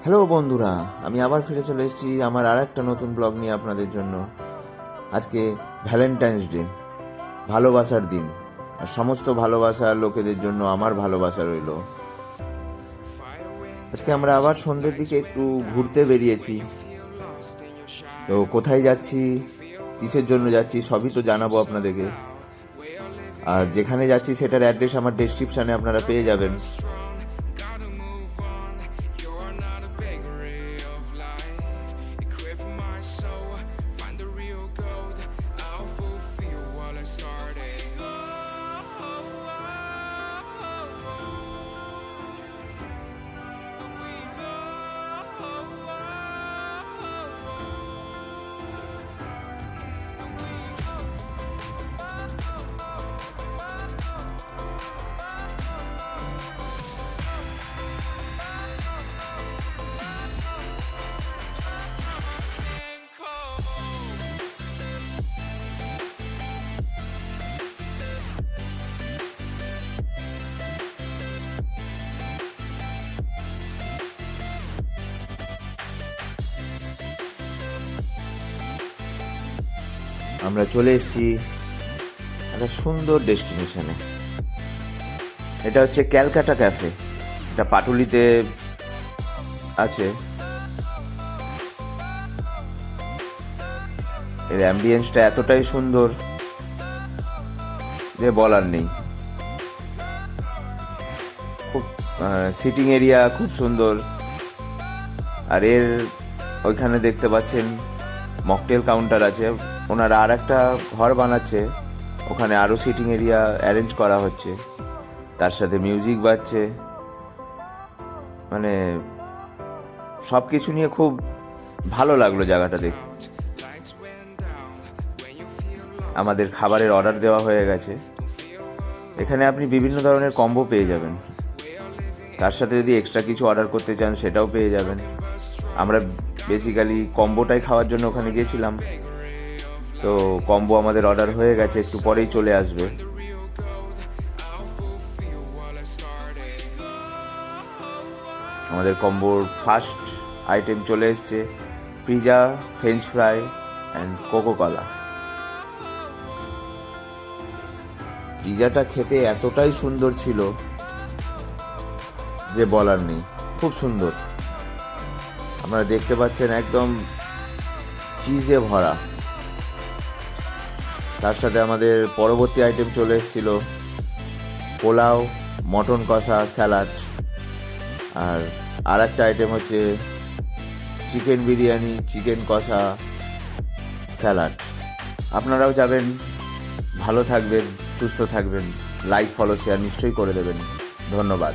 Hello বন্ধুরা, আমি আবার ফিরে চলে এসেছি আমার আর একটা নতুন ব্লগ নিয়ে আপনাদের জন্য। আজকে ভ্যালেন্টাইন্স ডে, ভালোবাসার দিন। আর সমস্ত ভালোবাসার লোকেদের জন্য আমার ভালোবাসা রইল। আজকে আমরা আবার সন্ধ্যের দিকে একটু ঘুরতে বেরিয়েছি। তো কোথায় যাচ্ছি, কিসের জন্য যাচ্ছি, সবই তো জানাবো আপনাদেরকে। আর যেখানে যাচ্ছি সেটার অ্যাড্রেস আমার ডেসক্রিপশানে আপনারা পেয়ে যাবেন। আমরা চলে এসেছি একটা সুন্দর ডেস্টিনেশনে। এটা হচ্ছে ক্যালকাটা ক্যাফে। এটা পাটুলিতে আছে। এর অ্যাম্বিয়েন্সটা এতটাই সুন্দর যে বলার নেই। খুব সিটিং এরিয়া খুব সুন্দর। আর এর ওইখানে দেখতে পাচ্ছেন মকটেল কাউন্টার আছে। ওনারা আর একটা ঘর বানাচ্ছে, ওখানে আরও সিটিং এরিয়া অ্যারেঞ্জ করা হচ্ছে, তার সাথে মিউজিক বাজছে। মানে সব কিছু নিয়ে খুব ভালো লাগলো জায়গাটা দেখে। আমাদের খাবারের অর্ডার দেওয়া হয়ে গেছে। এখানে আপনি বিভিন্ন ধরনের কম্বো পেয়ে যাবেন, তার সাথে যদি এক্সট্রা কিছু অর্ডার করতে চান সেটাও পেয়ে যাবেন। আমরা বেসিক্যালি কম্বোটাই খাওয়ার জন্য ওখানে গিয়েছিলাম। তো কম্বো আমাদের অর্ডার হয়ে গেছে, একটু পরেই চলে আসবে। আমাদের কম্বোর ফার্স্ট আইটেম চলে এসছে, pizza, french fry and coca cola. পিৎজাটা খেতে এতটাই সুন্দর ছিল যে বলার নেই, খুব সুন্দর। আপনারা দেখতে পাচ্ছেন একদম চিজে ভরা। তার সাথে আমাদের পরবর্তী আইটেম চলে এসেছিল পোলাও, মটন কষা, স্যালাড। আর একটা আইটেম হচ্ছে চিকেন বিরিয়ানি, চিকেন কষা, স্যালাড। আপনারাও যাবেন, ভালো থাকবেন, সুস্থ থাকবেন। লাইক, ফলো, শেয়ার নিশ্চয়ই করে দেবেন। ধন্যবাদ।